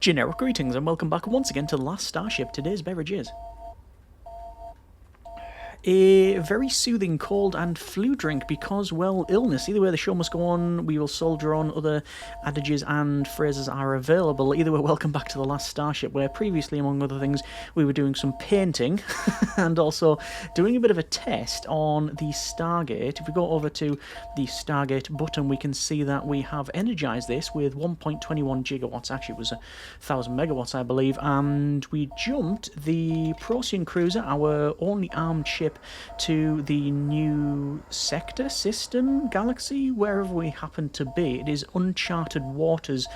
Generic greetings and welcome back once again to Last Starship. Today's beverage is a very soothing cold and flu drink because, well, illness. Either way, the show must go on. We will soldier on. Other adages and phrases are available. Either way, welcome back to the Last Starship, where previously, among other things, we were doing some painting and also doing a bit of a test on the Stargate. If we go over to the Stargate button, we can see that we have energized this with 1.21 gigawatts. Actually, it was 1,000 megawatts, I believe. And we jumped the Procyon cruiser, our only armed ship, to the new sector, system, galaxy, wherever we happen to be. It is uncharted waters,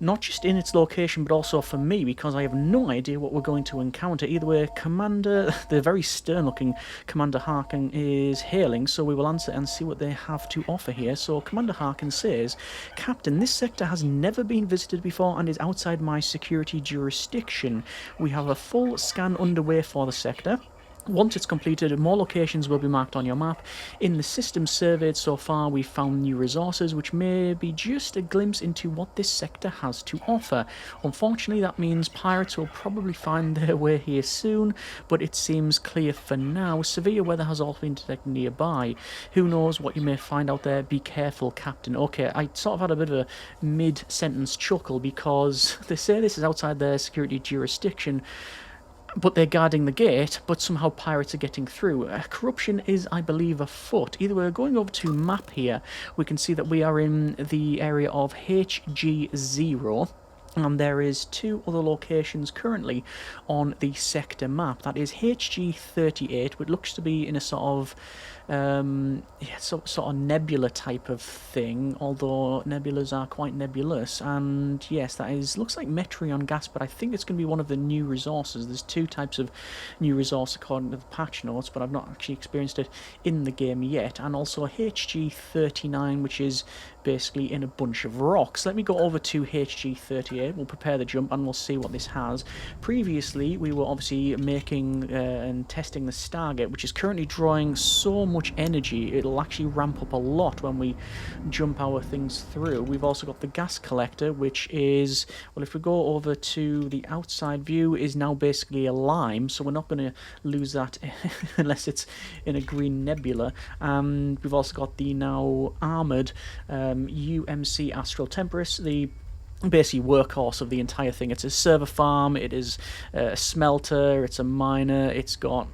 not just in its location, but also for me, because I have no idea what we're going to encounter. Either way, Commander, the very stern-looking Commander Harkin is hailing, so we will answer and see what they have to offer here. So Commander Harkin says, "Captain, this sector has never been visited before and is outside my security jurisdiction. We have a full scan underway for the sector. Once it's completed, more locations will be marked on your map. In the system surveyed so far, we've found new resources, which may be just a glimpse into what this sector has to offer. Unfortunately, that means pirates will probably find their way here soon, but it seems clear for now. Severe weather has also been detected nearby. Who knows what you may find out there? Be careful, Captain." Okay, I sort of had a bit of a mid-sentence chuckle because they say this is outside their security jurisdiction, but they're guarding the gate, but somehow pirates are getting through. Corruption is, I believe, afoot. Either way, going over to map here, we can see that we are in the area of HG0. And there is two other locations currently on the sector map. That is HG38, which looks to be in a sort of sort of nebula type of thing, although nebulas are quite nebulous. And yes, that is looks like Metreon gas, but I think it's going to be one of the new resources. There's two types of new resource according to the patch notes, but I've not actually experienced it in the game yet. And also HG39, which is basically in a bunch of rocks. Let me go over to HG38. We'll prepare the jump and we'll see what this has. Previously, we were obviously making and testing the Stargate, which is currently drawing so much energy. It'll actually ramp up a lot when we jump our things through. We've also got the gas collector, which is, well, if we go over to the outside view, is now basically a lime, so we're not going to lose that unless it's in a green nebula. And we've also got the now armoured UMC Astral Temperis, the basically workhorse of the entire thing. It's a server farm, it is a smelter, it's a miner, it's got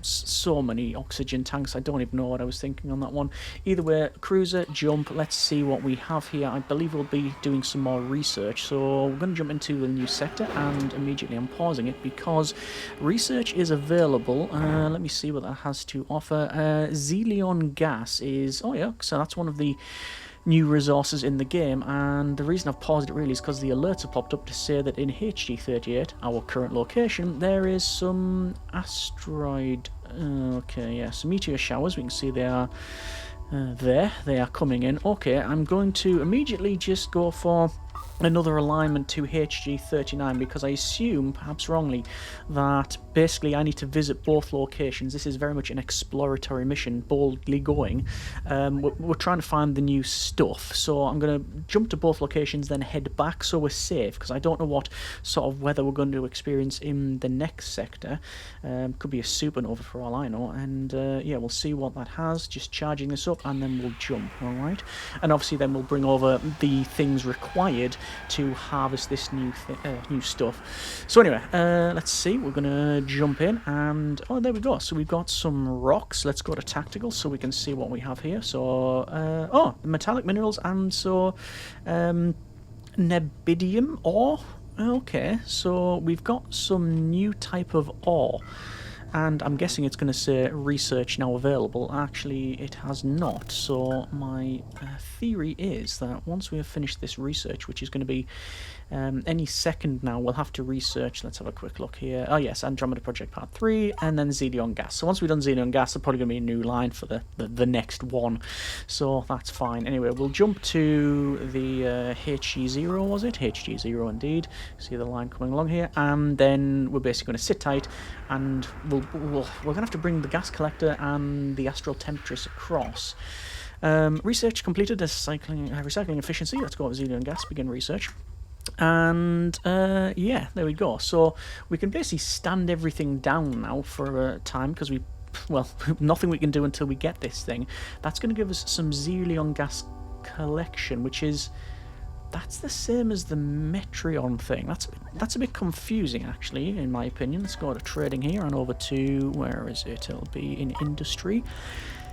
so many oxygen tanks. I don't even know what I was thinking on that one. Either way, cruiser, jump, let's see what we have here. I believe we'll be doing some more research, so we're going to jump into the new sector, and immediately I'm pausing it because research is available. Let me see what that has to offer. Xelion gas is, oh yeah, so that's one of the new resources in the game, and the reason I've paused it really is because the alerts have popped up to say that in HG38, our current location, there is some asteroid, okay, yeah, some meteor showers. We can see they are there, they are coming in. Okay, I'm going to immediately just go for another alignment to HG39 because I assume, perhaps wrongly, that basically I need to visit both locations. This is very much an exploratory mission, boldly going. We're trying to find the new stuff, so I'm going to jump to both locations, then head back so we're safe, because I don't know what sort of weather we're going to experience in the next sector. Could be a supernova for all I know, and yeah, we'll see what that has. Just charging this up, and then we'll jump, alright? And obviously then we'll bring over the things required to harvest this new stuff. So anyway, let's see, we're gonna jump in, and oh, there we go. So we've got some rocks. Let's go to tactical so we can see what we have here. So oh, metallic minerals, and so nebidium ore. Okay, so we've got some new type of ore, and I'm guessing it's going to say research now available. Actually, it has not. So my theory is that once we have finished this research, which is going to be any second now, we'll have to research. Let's have a quick look here. Oh yes, Andromeda Project Part 3, and then Xelion Gas. So once we've done Xelion Gas, there's probably going to be a new line for the next one. So that's fine. Anyway, we'll jump to the HG0, was it? HG0 indeed. See the line coming along here. And then we're basically going to sit tight, and we're going to have to bring the gas collector and the Astral Temptress across. Research completed. Recycling efficiency. Let's go over Xelion Gas, begin research. And yeah, there we go. So we can basically stand everything down now for a time because well, nothing we can do until we get this thing. That's going to give us some Xelion gas collection, which is that's the same as the Metreon thing. That's a bit confusing, actually, in my opinion. Let's go to trading here and over to, where is it? It'll be in industry.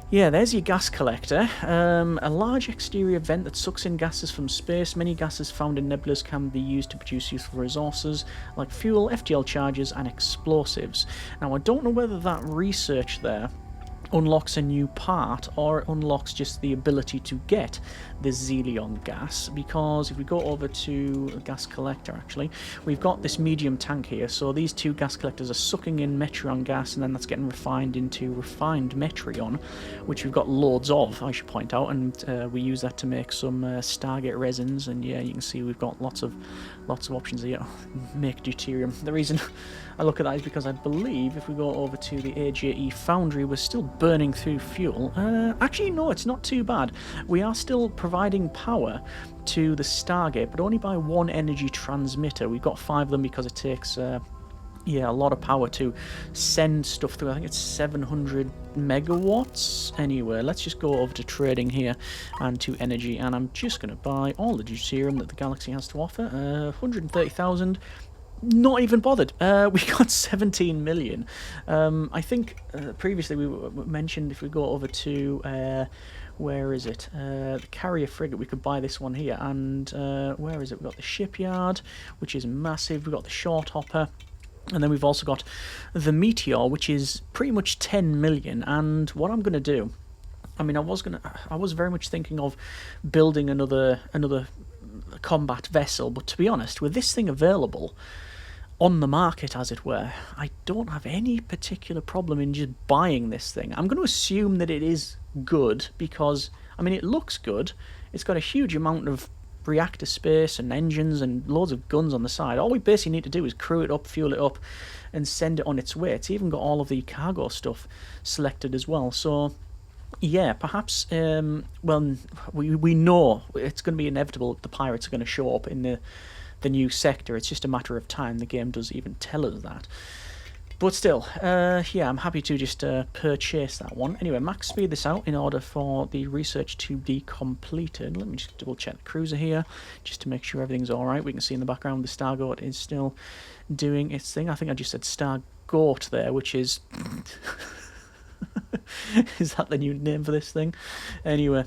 Yeah, there's your gas collector. A large exterior vent that sucks in gases from space. Many gases found in nebulas can be used to produce useful resources like fuel, FTL charges, and explosives. Now, I don't know whether that research there unlocks a new part or it unlocks just the ability to get the Xelion gas, because if we go over to a gas collector, actually we've got this medium tank here, so these two gas collectors are sucking in Metreon gas and then that's getting refined into refined Metreon, which we've got loads of, I should point out, and we use that to make some Stargate resins, and yeah, you can see we've got lots of options here. Make deuterium. The reason I look at that is because I believe if we go over to the AJE foundry, we're still burning through fuel. Actually, no, it's not too bad. We are still providing power to the Stargate, but only by one energy transmitter. We've got 5 of them because it takes yeah, a lot of power to send stuff through. I think it's 700 megawatts. Anyway, let's just go over to trading here and to energy, and I'm just going to buy all the deuterium that the galaxy has to offer. 130,000. Not even bothered. We got 17 million. I think previously we mentioned if we go over to where is it? The carrier frigate. We could buy this one here. And where is it? We've got the shipyard, which is massive. We've got the short hopper. And then we've also got the Meteor, which is pretty much 10 million. And what I'm going to do, I mean, I was very much thinking of building another combat vessel, but to be honest, with this thing available on the market, as it were, I don't have any particular problem in just buying this thing. I'm going to assume that it is good because, I mean, it looks good. It's got a huge amount of reactor space and engines and loads of guns on the side. All we basically need to do is crew it up, fuel it up, and send it on its way. It's even got all of the cargo stuff selected as well. So yeah, perhaps, well, we know it's going to be inevitable that the pirates are going to show up in the new sector. It's just a matter of time. The game does even tell us that. But still, yeah, I'm happy to just purchase that one. Anyway, max speed this out in order for the research to be completed. Let me just double check the cruiser here, just to make sure everything's alright. We can see in the background the Stargoat is still doing its thing. I think I just said Stargoat there, which is... is that the new name for this thing? Anyway,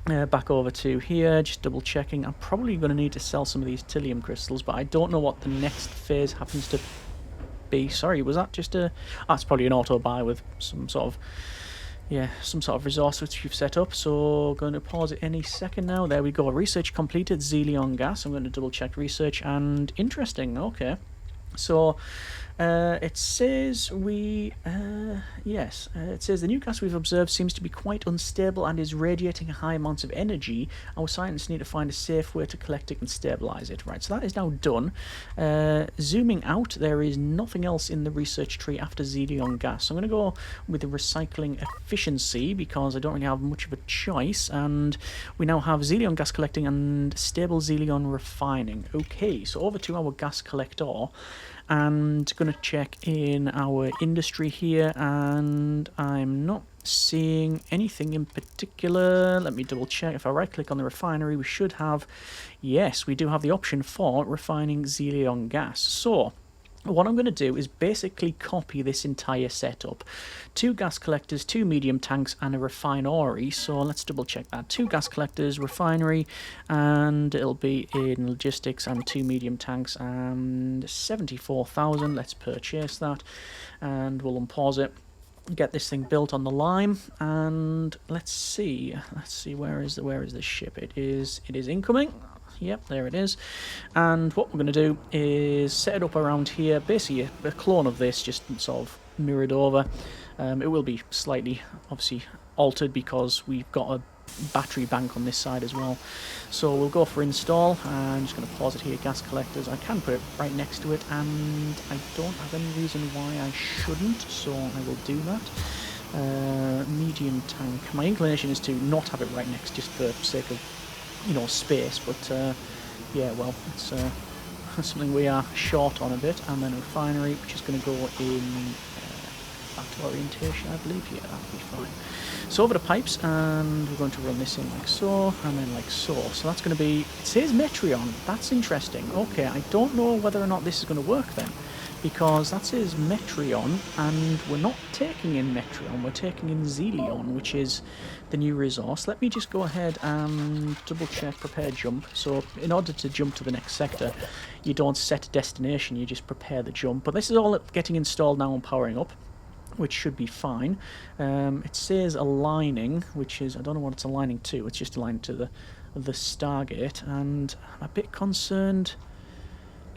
back over to here, just double checking. I'm probably going to need to sell some of these Tilium crystals, but I don't know what the next phase happens to be. Sorry, was that just a... that's probably an auto buy with some sort of... yeah, some sort of resource which you've set up. So going to pause it any second now. There we go. Research completed. Xelion gas. I'm going to double check research, and interesting. Okay. So it says yes, it says the new gas we've observed seems to be quite unstable and is radiating high amounts of energy. Our scientists need to find a safe way to collect it and stabilize it. Right, so that is now done. Zooming out, there is nothing else in the research tree after Xelion gas. So I'm going to go with the recycling efficiency because I don't really have much of a choice, and we now have Xelion gas collecting and stable Xelion refining. Okay, so over to our gas collector. And going to check in our industry here, and I'm not seeing anything in particular. Let me double check. If I right click on the refinery, we should have, yes, we do have the option for refining Xelion gas. So what I'm going to do is basically copy this entire setup. 2 gas collectors, 2 medium tanks, and a refinery. So let's double check that. 2 gas collectors, refinery, and it'll be in logistics, and 2 medium tanks, and 74,000. Let's purchase that, and we'll unpause it. Get this thing built on the Lime, and let's see where is the ship? It is incoming. Yep, there it is. And what we're going to do is set it up around here, basically a clone of this, just sort of mirrored over. It will be slightly, obviously, altered because we've got a battery bank on this side as well. So we'll go for install. I'm just going to pause it here, gas collectors. I can put it right next to it, and I don't have any reason why I shouldn't, so I will do that. Medium tank. My inclination is to not have it right next, just for the sake of, you know, space, but yeah, well, something we are short on a bit, and then a refinery, which is going to go in back to orientation, I believe. Yeah, that'll be fine. So over the pipes, and we're going to run this in like so, and then like so. So that's going to be, it says Metreon. That's interesting. Okay, I don't know whether or not this is going to work then, because that says Metreon, and we're not taking in Metreon, we're taking in Zelion, which is the new resource. Let me just go ahead and double check prepare jump. So in order to jump to the next sector, you don't set a destination, you just prepare the jump. But this is all getting installed now and powering up, which should be fine. It says aligning, which is, I don't know what it's aligning to, it's just aligned to the Stargate, and I'm a bit concerned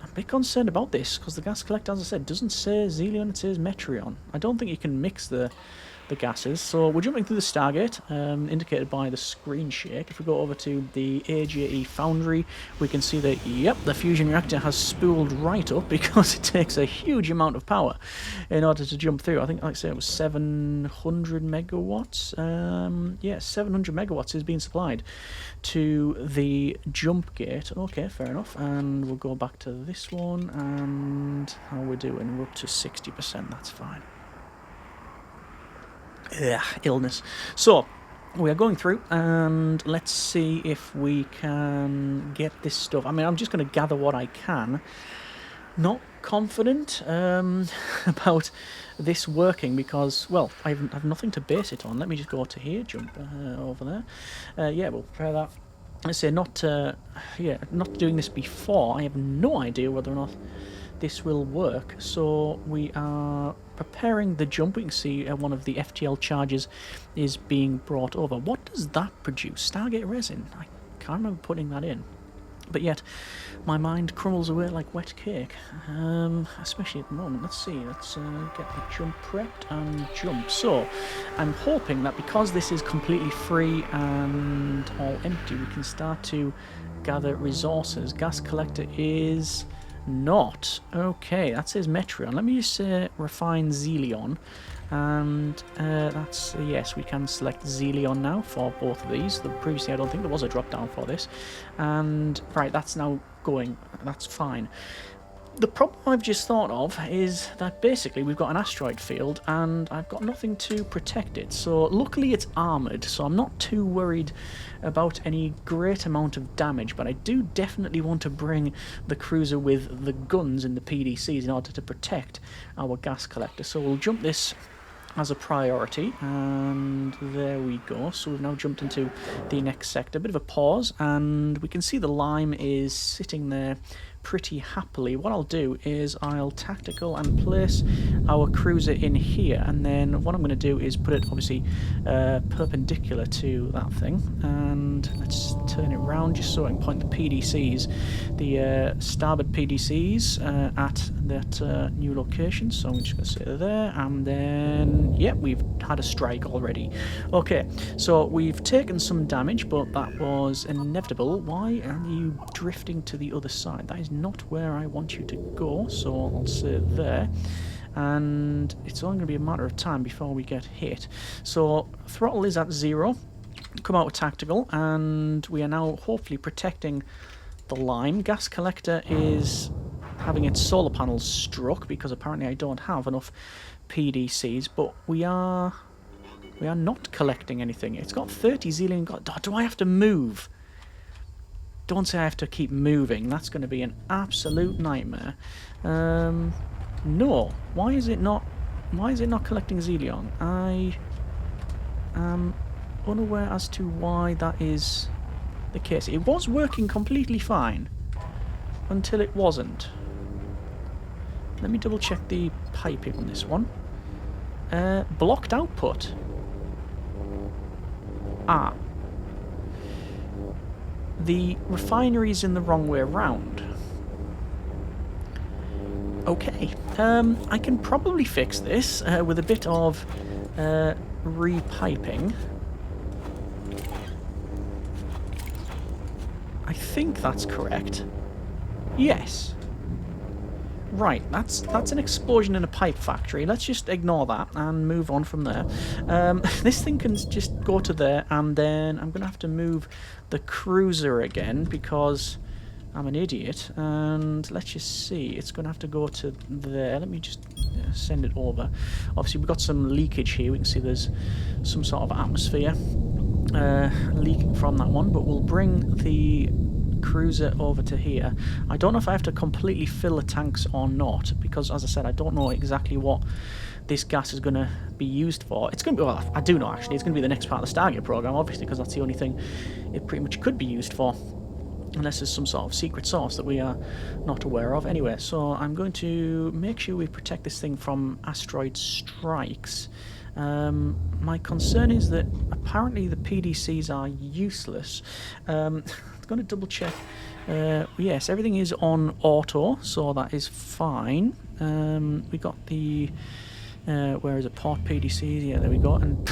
about this, because the gas collector, as I said, doesn't say Zelion, it says Metreon. I don't think you can mix the gases. So we're jumping through the Stargate, indicated by the screen shake. If we go over to the AJE Foundry, we can see that, yep, the fusion reactor has spooled right up, because it takes a huge amount of power in order to jump through. I think, like I say, it was 700 megawatts. Yeah, 700 megawatts is being supplied to the jump gate. Okay, fair enough. And we'll go back to this one, and how we're doing? We're up to 60%, that's fine. Ugh, illness. So, we are going through, and let's see if we can get this stuff. I mean, I'm just going to gather what I can. Not confident about this working, because, well, I have nothing to base it on. Let me just go to here, jump over there. Yeah, we'll prepare that. I say not doing this before. I have no idea whether or not this will work. So we are preparing the jump. We can see one of the FTL charges is being brought over. What does that produce? Stargate resin. I can't remember putting that in. But yet, my mind crumbles away like wet cake, especially at the moment. Let's see, let's get the jump prepped and jump. So, I'm hoping that because this is completely free and all empty, we can start to gather resources. Gas collector is not. Okay, that says Metreon. Let me just refine Zelion. And that's, yes, we can select Zelion now for both of these. Previously, I don't think there was a drop down for this. And, right, that's now going. That's fine. The problem I've just thought of is that basically we've got an asteroid field and I've got nothing to protect it. So luckily it's armoured, so I'm not too worried about any great amount of damage, but I do definitely want to bring the cruiser with the guns in the PDCs in order to protect our gas collector. So we'll jump this as a priority, and there we go. So we've now jumped into the next sector. A bit of a pause, and we can see the lime is sitting there pretty happily. What I'll do is I'll tactical and place our cruiser in here, and then what I'm going to do is put it obviously perpendicular to that thing, and let's turn it around just so I can point the PDCs, the starboard PDCs at that new location. So I'm just going to sit there, and then yep, we've had a strike already. Okay, so we've taken some damage, but that was inevitable. Why are you drifting to the other side? That is not where I want you to go, so I'll sit there, and it's only going to be a matter of time before we get hit. So throttle is at 0, come out with tactical, and we are now hopefully protecting the lime. Gas collector is having its solar panels struck because apparently I don't have enough PDCs, but we are not collecting anything. It's got 30 Zelion. Do I have to move? Don't say I have to keep moving. That's going to be an absolute nightmare. No. Why is it not collecting Zelion? I am unaware as to why that is the case. It was working completely fine until it wasn't. Let me double check the piping on this one. Blocked output. Ah. The refinery's in the wrong way around. Okay, I can probably fix this with a bit of repiping. I think that's correct. Yes. Right, that's an explosion in a pipe factory. Let's just ignore that and move on from there. This thing can just go to there, and then I'm going to have to move the cruiser again because I'm an idiot, and let's just see, it's going to have to go to there. Let me just send it over. Obviously we've got some leakage here. We can see there's some sort of atmosphere leaking from that one, but we'll bring the cruiser over to here. I don't know if I have to completely fill the tanks or not, because as I said, I don't know exactly what this gas is going to be used for. It's going to be, well, I do know actually, it's going to be the next part of the Stargate program, obviously, because that's the only thing it pretty much could be used for. Unless there's some sort of secret source that we are not aware of. Anyway, so I'm going to make sure we protect this thing from asteroid strikes. My concern is that apparently the PDCs are useless. I'm going to double check. Yes, everything is on auto, so that is fine. We got the... where is it? Port PDCs? Yeah, there we go. And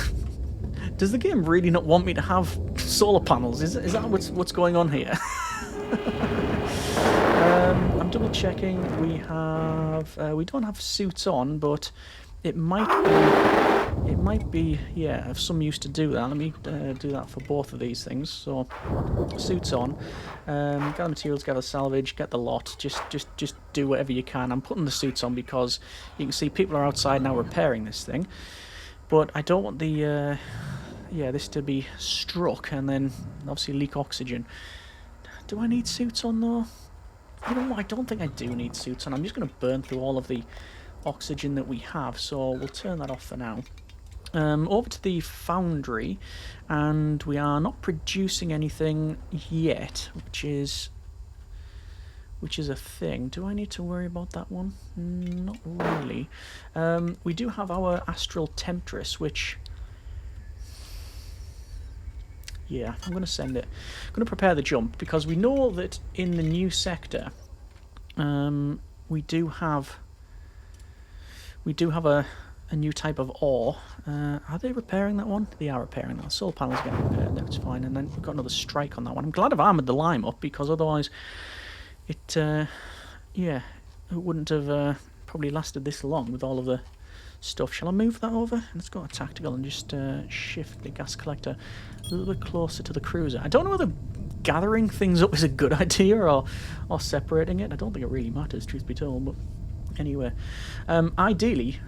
does the game really not want me to have solar panels? Is that what's going on here? I'm double checking. We don't have suits on, but it might be yeah, of some use to do that. Let me do that for both of these things. So suits on, gather materials, gather salvage, get the lot. Just do whatever you can. I'm putting the suits on because you can see people are outside now repairing this thing, but I don't want the this to be struck and then obviously leak oxygen. Do I need suits on though? You know what, I don't think I do need suits on. I'm just going to burn through all of the oxygen that we have, so we'll turn that off for now. Over to the foundry, and we are not producing anything yet, which is a thing. Do I need to worry about that one? Not really. We do have our astral temptress, which... yeah, I'm going to send it. I'm going to prepare the jump, because we know that in the new sector, we do have a new type of ore. Are they repairing that one? They are repairing that. Solar panels getting repaired, that's fine. And then we've got another strike on that one. I'm glad I've armoured the lime up, because otherwise it wouldn't have probably lasted this long with all of the stuff. Shall I move that over? Let's go to tactical and just shift the gas collector a little bit closer to the cruiser. I don't know whether gathering things up is a good idea or separating it. I don't think it really matters, truth be told, but anyway. Ideally,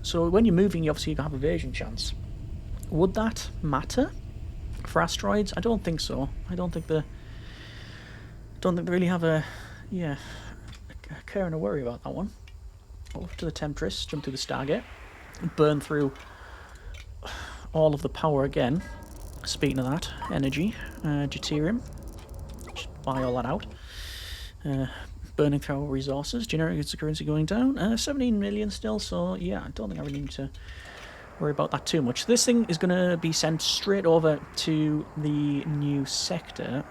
so when you're moving, you obviously have evasion chance. Would that matter for asteroids? I don't think so. I don't think they really have a care and a worry about that one. Over to the Temptress, jump through the Stargate, burn through all of the power again. Speaking of that, energy, deuterium, just buy all that out. Burning through our resources, generic currency going down, 17 million still, so yeah, I don't think I really need to worry about that too much. This thing is going to be sent straight over to the new sector.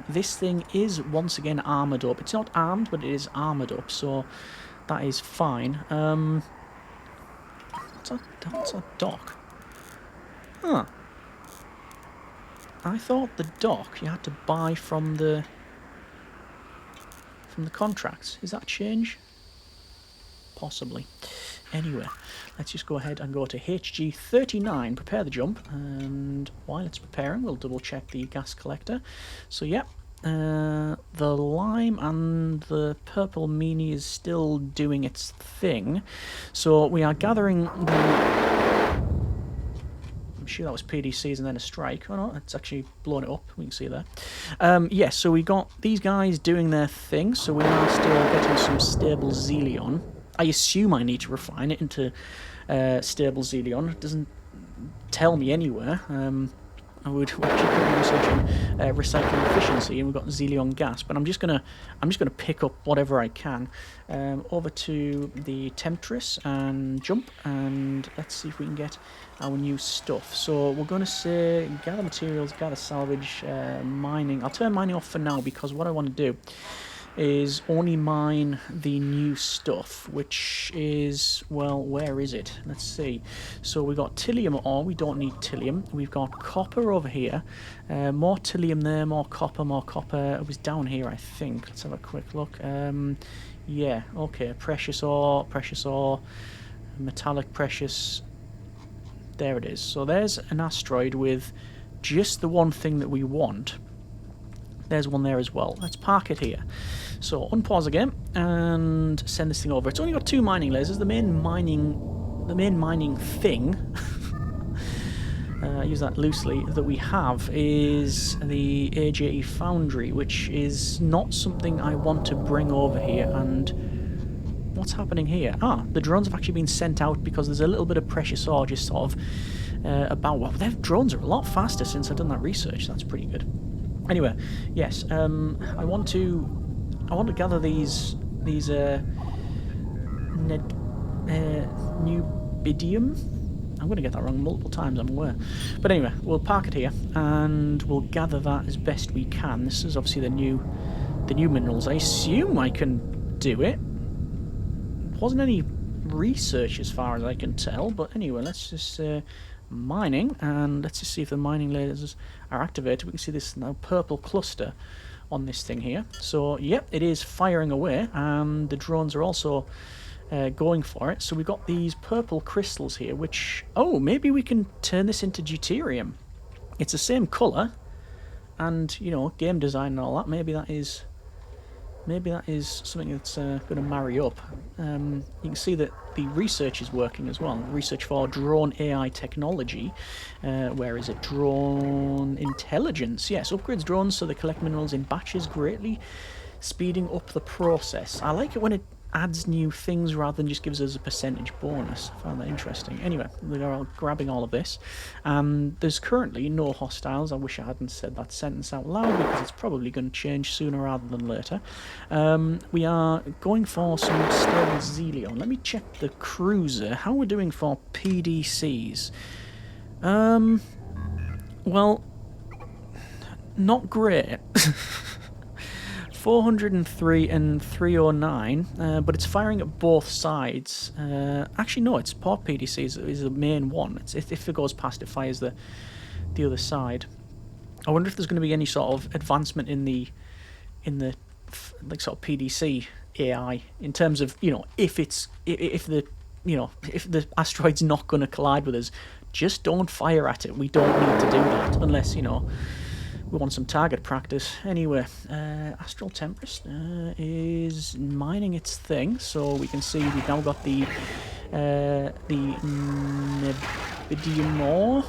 This thing is once again armoured up. It's not armed, but it is armoured up, so that is fine. What's that dock? Huh. I thought the dock you had to buy from the contracts. Is that a change? Possibly. Anyway, let's just go ahead and go to HG39, prepare the jump, and while it's preparing, we'll double check the gas collector. So yeah, the lime and the purple meanie is still doing its thing. So we are gathering the... I'm sure that was PDCs and then a strike. Oh no, it's actually blown it up. We can see there. Yes, so we got these guys doing their thing. So we are still getting some stable Xelion. I assume I need to refine it into stable Xelion. It doesn't tell me anywhere. We're researching recycling efficiency, and we've got Xelion gas. But I'm just gonna pick up whatever I can. Over to the Temptress and jump, and let's see if we can get our new stuff. So we're going to say gather materials, gather salvage, mining. I'll turn mining off for now, because what I want to do is only mine the new stuff, which is, well, where is it? Let's see. So we've got Tillium ore, we don't need Tillium. We've got copper over here, more Tillium there, more copper. It was down here, I think. Let's have a quick look. Yeah, okay, precious ore, metallic precious. There it is. So there's an asteroid with just the one thing that we want. There's one there as well. Let's park it here. So unpause again and send this thing over. It's only got 2 mining lasers. The main mining thing, I use that loosely, that we have is the AJE Foundry, which is not something I want to bring over here. And what's happening here? Ah, the drones have actually been sent out because there's a little bit of precious ore just sort of about. Well, their drones are a lot faster since I've done that research. That's pretty good. Anyway, yes, I want to gather these nubidium. I'm going to get that wrong multiple times, I'm aware. But anyway, we'll park it here and we'll gather that as best we can. This is obviously the new minerals. I assume I can do it. Wasn't any research as far as I can tell, but anyway, let's just mining, and let's just see if the mining lasers are activated. We can see this now purple cluster on this thing here. So yep, it is firing away, and the drones are also going for it. So we've got these purple crystals here, which, oh, maybe we can turn this into deuterium. It's the same colour, and you know, game design and all that. Maybe that is something that's going to marry up. You can see that the research is working as well. Research for drone AI technology. Where is it? Drone intelligence. Yes, upgrades drones so they collect minerals in batches, greatly speeding up the process. I like it when it adds new things rather than just gives us a percentage bonus. I found that interesting. Anyway, we are grabbing all of this. There's currently no hostiles. I wish I hadn't said that sentence out loud because it's probably going to change sooner rather than later. We are going for some stable Zelion. Let me check the cruiser. How we're doing for PDCs. Well, not great. 403 and 309, but it's firing at both sides. Actually, no, it's port PDC is the main one. If it goes past, it fires the other side. I wonder if there's going to be any sort of advancement in the like sort of PDC AI in terms of, you know, if the asteroid's not going to collide with us, just don't fire at it. We don't need to do that unless, you know, we want some target practice. Anyway, Astral Tempest is mining its thing, so we can see we've now got the Nebidium ore,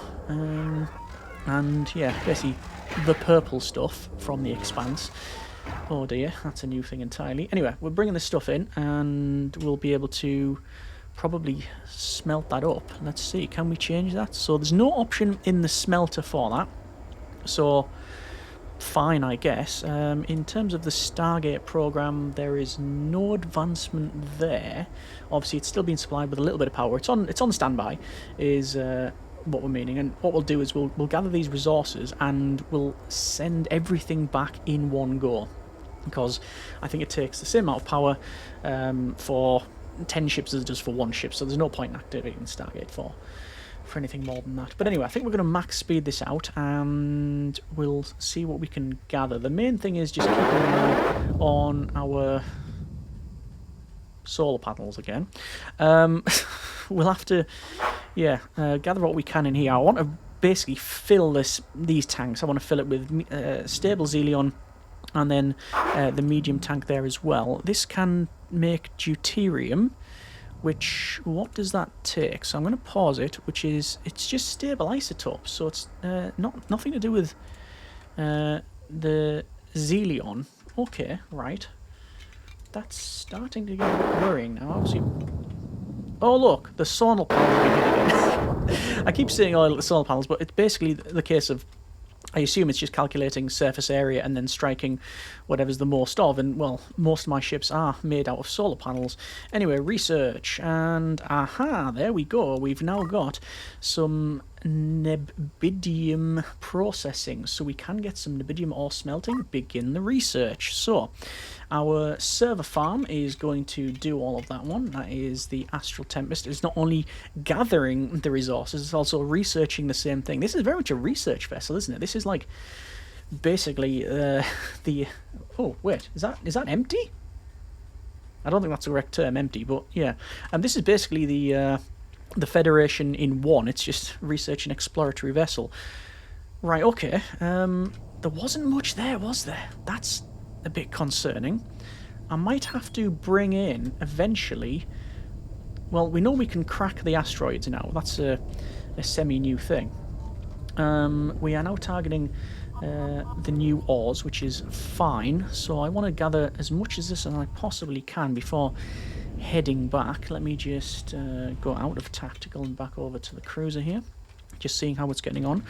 and yeah, basically the purple stuff from the Expanse. Oh dear, that's a new thing entirely. Anyway, we're bringing this stuff in, and we'll be able to probably smelt that up. Let's see, can we change that? So there's no option in the smelter for that. So, fine, I guess. In terms of the Stargate program, there is no advancement there. Obviously, it's still being supplied with a little bit of power. It's on standby, is what we're meaning. And what we'll do is we'll gather these resources and we'll send everything back in one go, because I think it takes the same amount of power for 10 ships as it does for 1 ship. So there's no point in activating Stargate for anything more than that. But anyway, I think we're going to max speed this out and we'll see what we can gather. The main thing is just keeping an eye on our solar panels again. We'll have to, gather what we can in here. I want to basically fill these tanks. I want to fill it with stable Zelion and then the medium tank there as well. This can make deuterium, which, what does that take? So I'm going to pause it, which is, it's just stable isotopes, so it's nothing to do with the Zelion. Okay, right. That's starting to get worrying now, obviously. Oh look, the solar panels again. I keep saying, oh, the solar panels, but it's basically the case of, I assume it's just calculating surface area and then striking whatever's the most of, and, well, most of my ships are made out of solar panels. Anyway, research, and aha, there we go. We've now got some Nebidium processing, so we can get some Nebidium ore smelting, begin the research. So, our server farm is going to do all of that one. That is the Astral Tempest. It's not only gathering the resources, it's also researching the same thing. This is very much a research vessel, isn't it? This is like, basically, the... Oh, wait, is that empty? I don't think that's the correct term, empty, but yeah. This is basically the Federation in one. It's just research and exploratory vessel. Right, okay. there wasn't much there, was there? That's a bit concerning. I might have to bring in, eventually... Well, we know we can crack the asteroids now. That's a semi-new thing. We are now targeting the new ores, which is fine. So I want to gather as much as this as I possibly can before heading back. Let me just go out of tactical and back over to the cruiser here. Just seeing how it's getting on.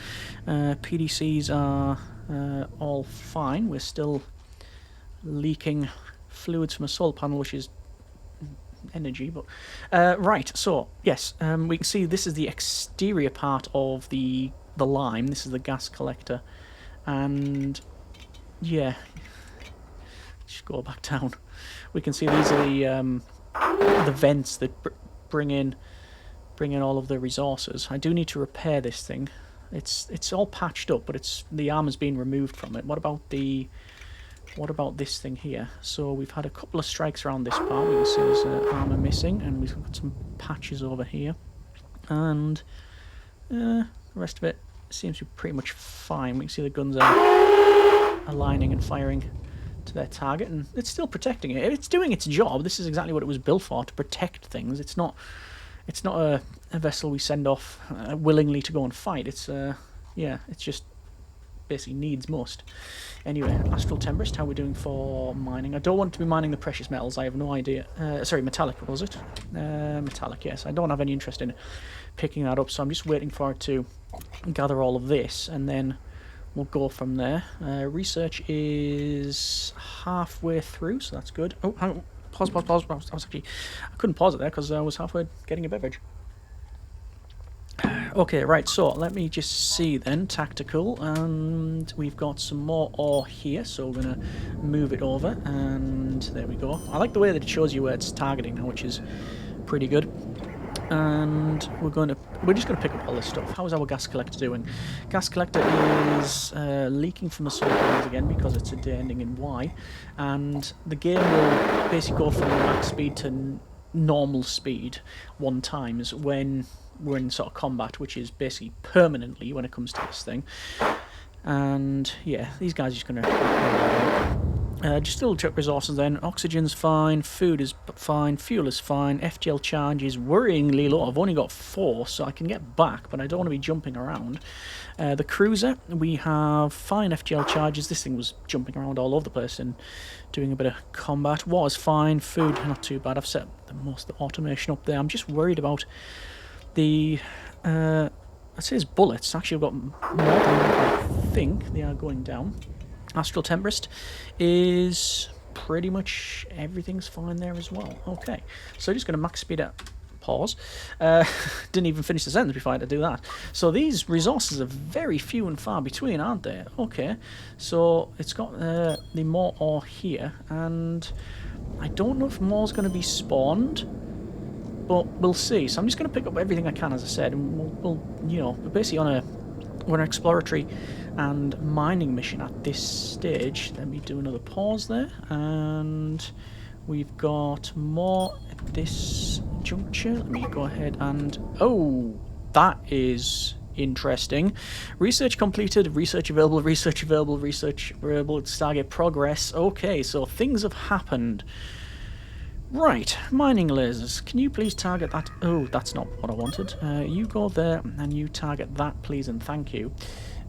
PDCs are all fine. We're still leaking fluids from a solar panel, which is energy, but right, so yes, we can see this is the exterior part of the lime. This is the gas collector, and yeah, just go back down. We can see these are the vents that bring in all of the resources. I do need to repair this thing. It's all patched up, but the armor's been removed from it. What about this thing here? So we've had a couple of strikes around this part. We can see there's armour missing, and we've got some patches over here. And the rest of it seems to be pretty much fine. We can see the guns are aligning and firing to their target, and it's still protecting it. It's doing its job. This is exactly what it was built for, to protect things. It's not a vessel we send off willingly to go and fight. It's it's just basically needs must. Anyway, Astral Temperist, how are we doing for mining? I don't want to be mining the precious metals. I have no idea. Sorry, metallic, was it? Metallic, yes. I don't have any interest in picking that up, so I'm just waiting for it to gather all of this, and then we'll go from there. Research is halfway through, so that's good. Oh, hang on. Pause. I couldn't pause it there because I was halfway getting a beverage. Okay, right, so let me just see then, tactical, and we've got some more ore here, so we're going to move it over, and there we go. I like the way that it shows you where it's targeting now, which is pretty good. And we're just going to pick up all this stuff. How is our gas collector doing? Gas collector is leaking from the solar panels again because it's a day ending in Y, and the game will basically go from max speed to normal speed 1 times when we're in sort of combat, which is basically permanently when it comes to this thing. And yeah, these guys are just going to just still check resources then. Oxygen's fine, food is fine, fuel is fine, FGL charge is worryingly low. I've only got 4, so I can get back, but I don't want to be jumping around. The cruiser, we have fine FGL charges. This thing was jumping around all over the place and doing a bit of combat. Water's fine, food not too bad. I've set most of the automation up there. I'm just worried about the I'd say his bullets. Actually, I've got more than I think. They are going down. Astral Temperist is pretty much everything's fine there as well. Okay, so just going to max speed up. Pause. Didn't even finish the sentence before I had to do that. So these resources are very few and far between, aren't they? Okay, so it's got the more ore here, and I don't know if more's going to be spawned, but we'll see. So I'm just going to pick up everything I can, as I said, and we're basically on we're an exploratory and mining mission at this stage. Let me do another pause there, and we've got more at this juncture. Let me go ahead and... Oh, that is interesting. Research completed, research available, research available, research available, Stargate progress. Okay, so things have happened. Right, mining lasers. Can you please target that? Oh, that's not what I wanted. You go there and you target that, please, and thank you.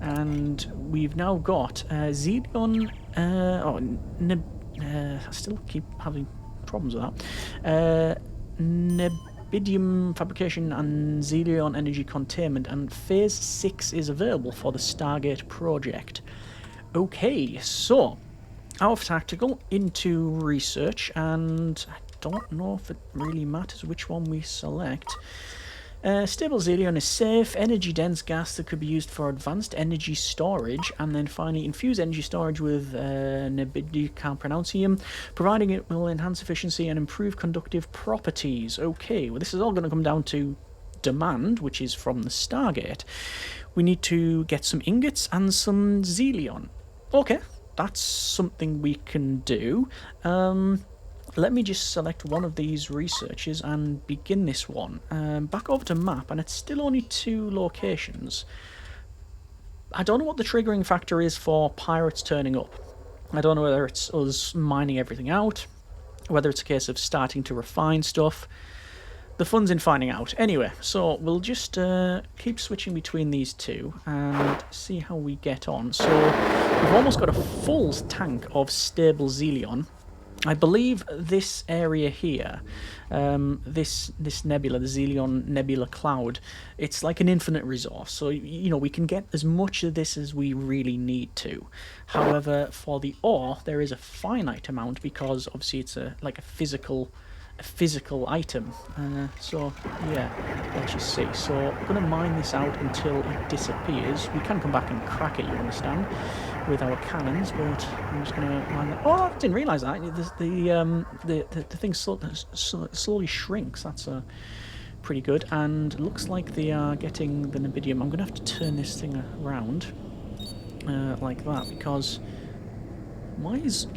And we've now got Xenon... I still keep having problems with that. Nebidium fabrication and Xelion energy containment, and Phase 6 is available for the Stargate project. Okay, so out of tactical into research, and I don't know if it really matters which one we select. Stable Xelion is safe, energy-dense gas that could be used for advanced energy storage, and then finally infuse energy storage with nebidium, providing it will enhance efficiency and improve conductive properties. Okay, well, this is all going to come down to demand, which is from the Stargate. We need to get some ingots and some Xelion. Okay, that's something we can do. Let me just select one of these researches and begin this one. Back over to map, and it's still only 2 locations. I don't know what the triggering factor is for pirates turning up. I don't know whether it's us mining everything out, whether it's a case of starting to refine stuff. The fun's in finding out. Anyway, so we'll just keep switching between these two and see how we get on. So we've almost got a full tank of stable Xelion. I believe this area here, this nebula, the Xelion Nebula Cloud, it's like an infinite resource. So, you know, we can get as much of this as we really need to. However, for the ore, there is a finite amount because obviously it's like a physical item. So yeah, let's just see. So I'm going to mine this out until it disappears. We can come back and crack it, you understand, with our cannons, but I'm just going to mine that. Oh, I didn't realise that. The thing slowly shrinks. That's pretty good. And looks like they are getting the Nebidium. I'm going to have to turn this thing around like that, because why is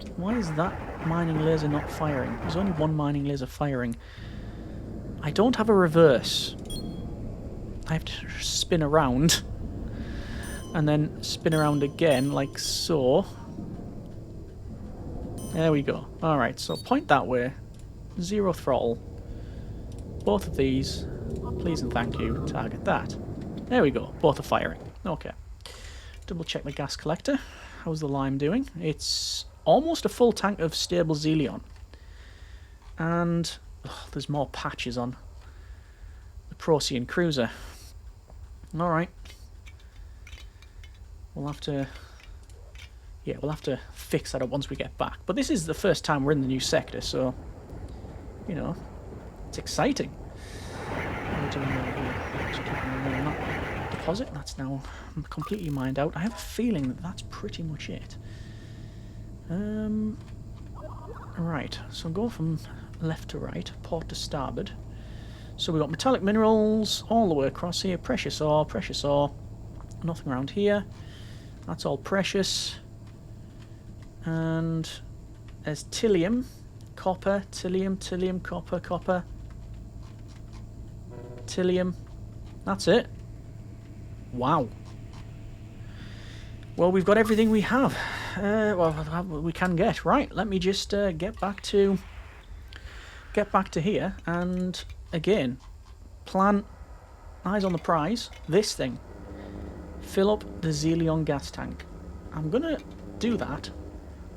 that mining laser not firing? There's only one mining laser firing. I don't have a reverse. I have to spin around and then spin around again, like so. There we go. Alright, so point that way. 0 throttle. Both of these. Please and thank you. Target that. There we go. Both are firing. Okay. Double check the gas collector. How's the lime doing? It's almost a full tank of stable Xelion. And there's more patches on the Procyon cruiser. Alright. We'll have to fix that up once we get back. But this is the first time we're in the new sector, so you know, it's exciting. What are we doing over here? Just keeping an eye on that deposit. That's now completely mined out. I have a feeling that that's pretty much it. Right, so go from left to right, port to starboard. So we've got metallic minerals all the way across here. Precious ore, precious ore. Nothing around here. That's all precious. And there's tillium, copper, tillium, copper, copper. Tillium. That's it. Wow. Well, we've got everything we have. Well, we can get. Right, let me just get back to here, and again, plan, eyes on the prize, this thing. Fill up the Xelion gas tank. I'm gonna do that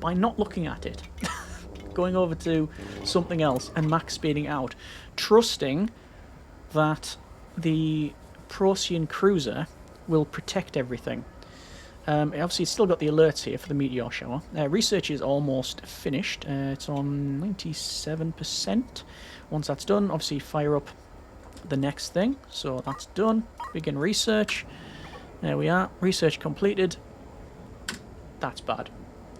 by not looking at it. Going over to something else and max speeding out, trusting that the Procyon cruiser will protect everything. Obviously, it's still got the alerts here for the meteor shower. Research is almost finished. It's on 97%. Once that's done, obviously fire up the next thing. So that's done. Begin research. There we are. Research completed. That's bad.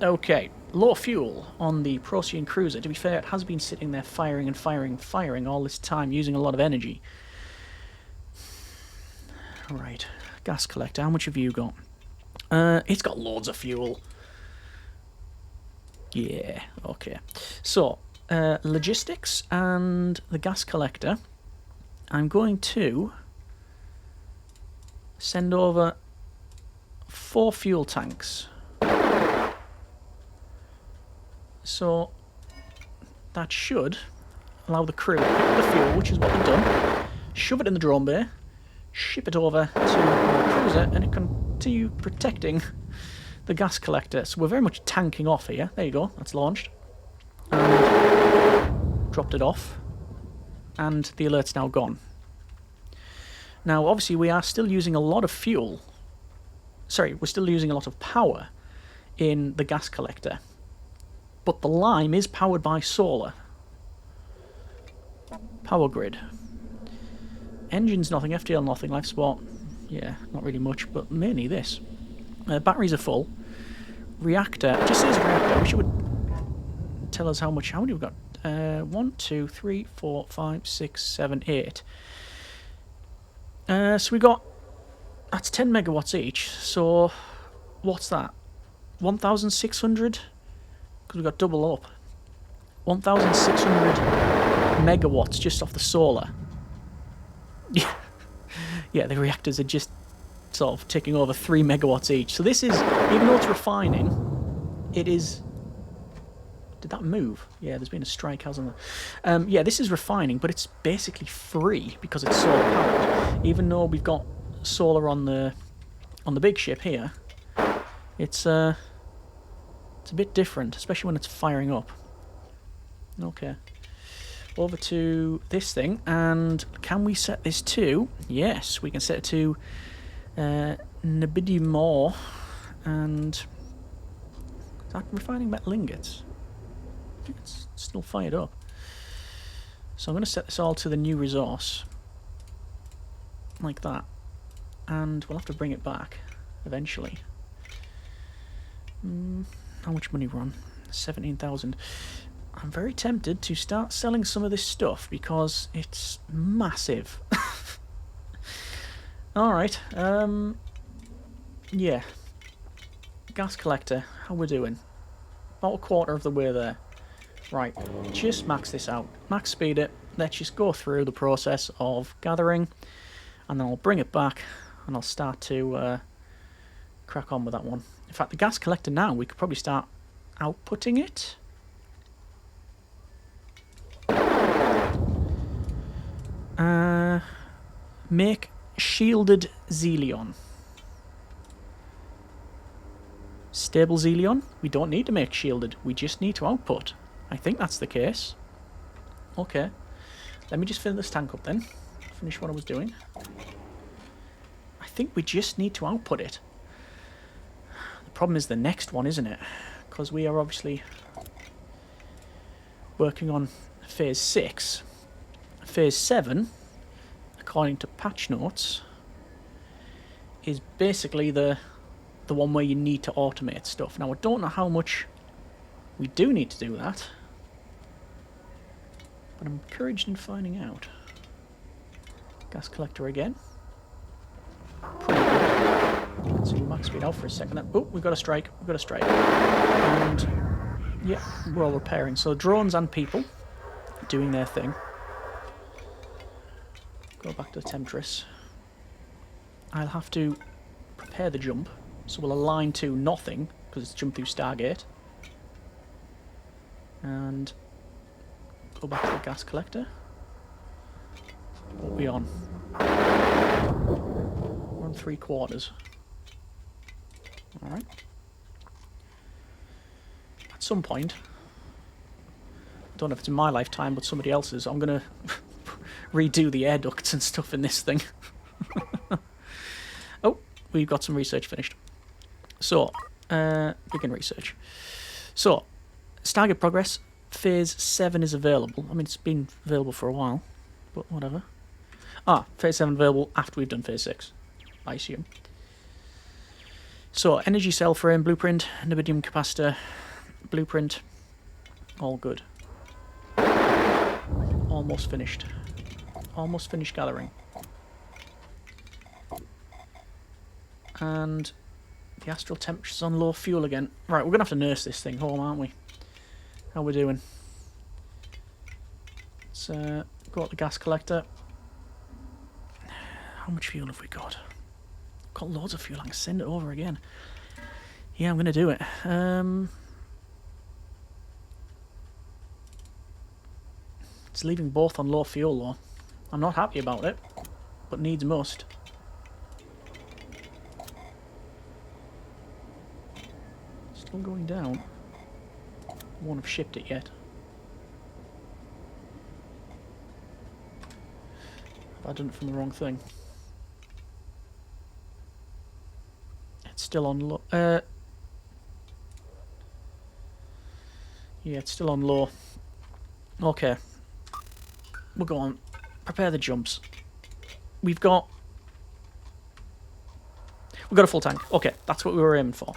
Okay. Low fuel on the Procyon cruiser. To be fair, it has been sitting there firing and firing and firing all this time, using a lot of energy. Right. Gas collector. How much have you got? It's got loads of fuel. Yeah, okay. So, logistics and the gas collector. I'm going to send over 4 fuel tanks. So, that should allow the crew to pick up the fuel, which is what they've done, shove it in the drone bay, ship it over to the cruiser, and it can continue protecting the gas collector. So we're very much tanking off here. There you go, that's launched. And dropped it off. And the alert's now gone. Now, obviously, we are still using a lot of fuel. Sorry, we're still using a lot of power in the gas collector. But the lime is powered by solar. Power grid. Engine's nothing, FTL nothing, life support, yeah, not really much, but mainly this. Batteries are full. Reactor, it just says reactor. I wish it would tell us how many we've got. 1, 2, 3, 4, 5, 6, 7, 8. So we got, that's 10 megawatts each, so what's that? 1,600? Because we got double up. 1,600 megawatts just off the solar. Yeah, the reactors are just sort of ticking over 3 megawatts each. So this is, even though it's refining, it is... Did that move? Yeah, there's been a strike, hasn't there? Yeah, this is refining, but it's basically free because it's solar powered. Even though we've got solar on the big ship here, it's a bit different, especially when it's firing up. Okay. Over to this thing, and can we set this to... Yes, we can set it to Nebidium ore, and... Is that refining metal ingots? I think it's still fired up. So I'm going to set this all to the new resource. Like that. And we'll have to bring it back eventually. How much money we're on? 17,000. I'm very tempted to start selling some of this stuff because it's massive. Alright, yeah. Gas collector, how we're doing? About a quarter of the way there. Right, just max this out. Max speed it. Let's just go through the process of gathering, and then I'll bring it back, and I'll start to crack on with that one. In fact, the gas collector now, we could probably start outputting it. Make shielded Xelion. Stable Xelion? We don't need to make shielded, we just need to output. I think that's the case. Okay. Let me just fill this tank up then. Finish what I was doing. I think we just need to output it. The problem is the next one, isn't it? Because we are obviously working on Phase 6. Phase 7, according to patch notes, is basically the one where you need to automate stuff. Now, I don't know how much we do need to do that, but I'm encouraged in finding out. Gas collector again. Pretty good. Let's see, max speed out for a second. Oh, we've got a strike. We've got a strike. And, yeah, we're all repairing. So drones and people doing their thing. Go back to the Temptress. I'll have to prepare the jump. So we'll align to nothing, because it's jump through Stargate. And go back to the gas collector. What are we on? We're on 3/4. Alright. At some point, I don't know if it's in my lifetime, but somebody else's, I'm going to redo the air ducts and stuff in this thing. Oh, we've got some research finished. So, begin research. So, Stargate progress, Phase 7 is available. I mean, it's been available for a while, but whatever. Ah, Phase 7 available after we've done Phase 6, I assume. So, energy cell frame, blueprint, Nebidium capacitor, blueprint, all good. Almost finished. Almost finished gathering. And the astral temperature's on low fuel again. Right, we're going to have to nurse this thing home, aren't we? How we doing? Let's go to the gas collector. How much fuel have we got? Got loads of fuel. I can send it over again. Yeah, I'm going to do it. It's leaving both on low fuel though. I'm not happy about it, but needs must. Still going down. Won't have shipped it yet. Have I done it from the wrong thing? It's still on low. Yeah, it's still on low. Okay. We'll go on. Prepare the jumps. We've got a full tank. Okay, that's what we were aiming for.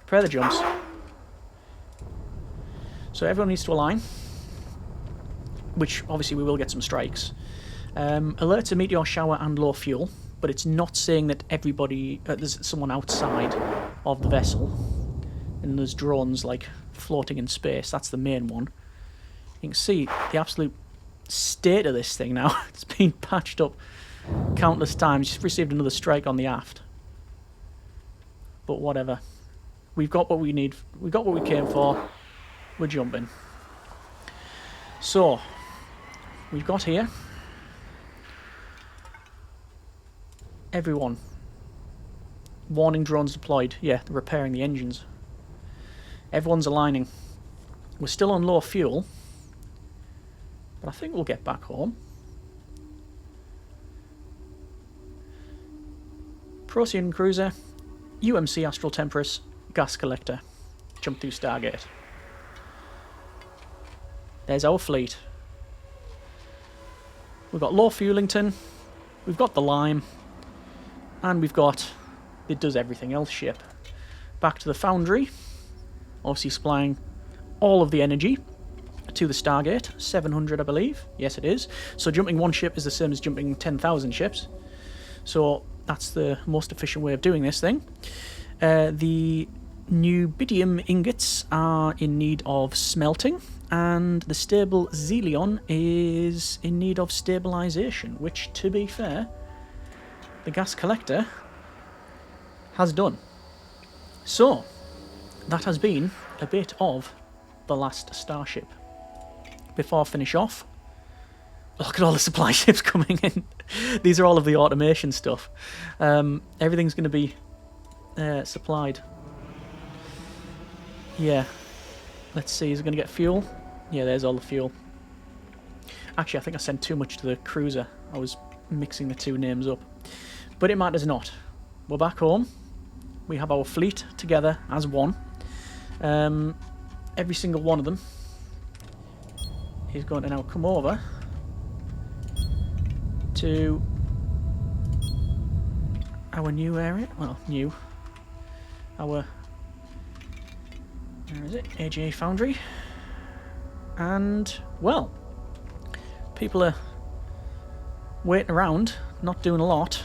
Prepare the jumps. So everyone needs to align, which obviously we will get some strikes. Alert to meteor shower and low fuel, but it's not saying that everybody, there's someone outside of the vessel, and there's drones like floating in space. That's the main one. You can see the absolute state of this thing now. It's been patched up countless times. Just received another strike on the aft. But whatever. We've got what we need. We got what we came for. We're jumping. So, we've got here everyone. Warning drones deployed. Yeah, they're repairing the engines. Everyone's aligning. We're still on low fuel, but I think we'll get back home. Procedurally cruiser, UMC Astral Temperance, gas collector. Jump through Stargate. There's our fleet. We've got Low Fuelington, we've got the Lime, and we've got it does everything else ship. Back to the Foundry, obviously supplying all of the energy to the Stargate, 700 I believe, yes it is. So jumping one ship is the same as jumping 10,000 ships. So that's the most efficient way of doing this thing. The Nubidium ingots are in need of smelting, and the stable Xelion is in need of stabilisation, which, to be fair, the gas collector has done. So, that has been a bit of the Last Starship. Before I finish off, look at all the supply ships coming in. These are all of the automation stuff. Everything's going to be supplied. Yeah. Let's see, is it going to get fuel? Yeah, there's all the fuel. Actually, I think I sent too much to the cruiser. I was mixing the two names up. But it matters not. We're back home. We have our fleet together as one. Every single one of them is going to now come over to our new area. Well, new. Our... Where is it? AJ Foundry. And, well, people are waiting around, not doing a lot,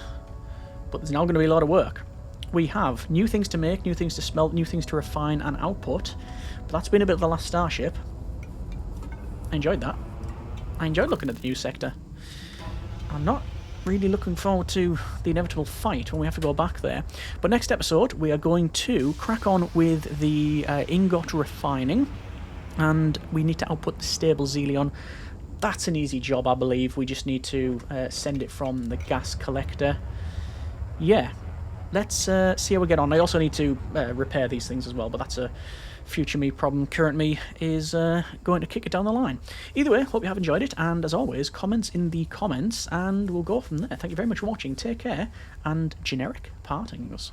but there's now going to be a lot of work. We have new things to make, new things to smelt, new things to refine and output, but that's been a bit of the Last Starship. I enjoyed that. I enjoyed looking at the new sector. I'm not really looking forward to the inevitable fight when we have to go back there. But next episode, we are going to crack on with the ingot refining, and we need to output the stable Xelion. That's an easy job, I believe. We just need to send it from the gas collector. Yeah, let's see how we get on. I also need to repair these things as well, but that's a future me problem. Current me is going to kick it down the line. Either way, hope you have enjoyed it, and as always, comments in the comments, and we'll go from there. Thank you very much for watching, take care, and generic partings.